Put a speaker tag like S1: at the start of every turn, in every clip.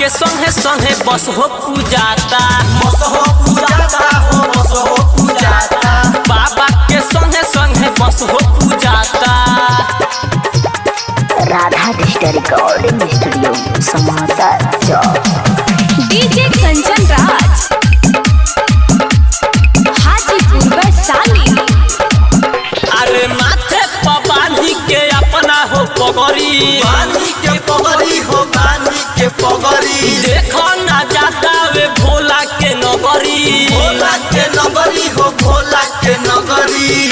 S1: के संगे संगे बस हो पूजाता,
S2: बस हो पूजाता हो, बस हो पूजाता।
S1: बाबा के संगे संगे बस हो पूजाता।
S3: राधा डिजिटल रिकॉर्डिंग स्टूडियो समाता चौक।
S4: डीजे कंचन राज हाजीपुर वैशाली।
S1: अरे माथे पर बांधी के अपना हो पगड़ी,
S2: बानी के पगड़ी हो, बानी के पगड़ी।
S1: देखो ना जाता वे भोला के नगरी,
S2: भोला के नगरी हो, भोला के नगरी।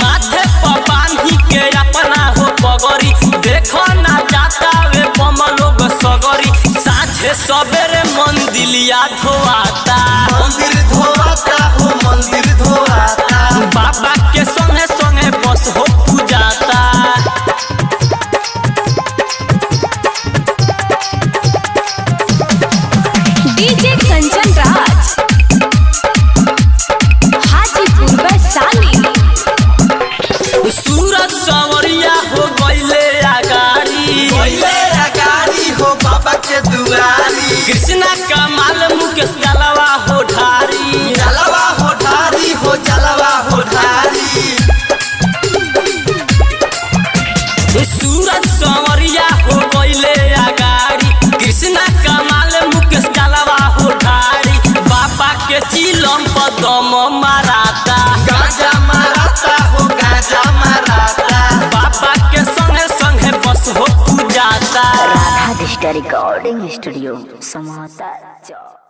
S1: माथे पर बांधी के अपना हो पगड़ी, देखो ना जाता वे बम लोग सगरी। साझे सवेरे मंदिलिया धोआता,
S2: मंदिर धोआता हो, मंदिर धोआता।
S1: बाबा के संगे संगे बस हो पूजाता।
S4: डीजे कंचन राज हाजीपुर वैशाली।
S1: सूरज सवरिया हो गईले आगारी,
S2: पहले अगारी हो बाबा के दुआरी।
S1: कृष्णा कमाल मुकेश जलवा हो ढारी,
S2: जलवा हो ढारी हो, जलवा हो ढारी।
S1: सूरज सवरिया हो गईले आगारी, कृष्णा कमाल मुकेश जलवा हो ढारी। बाबा के चिलम पर दम माराता,
S2: गाजा माराता हो, गाजा माराता।
S1: बाबा के संगे संगे बस हो पूजाता।
S3: राधा डिजिटल रिकॉर्डिंग स्टूडियो समाता चौक।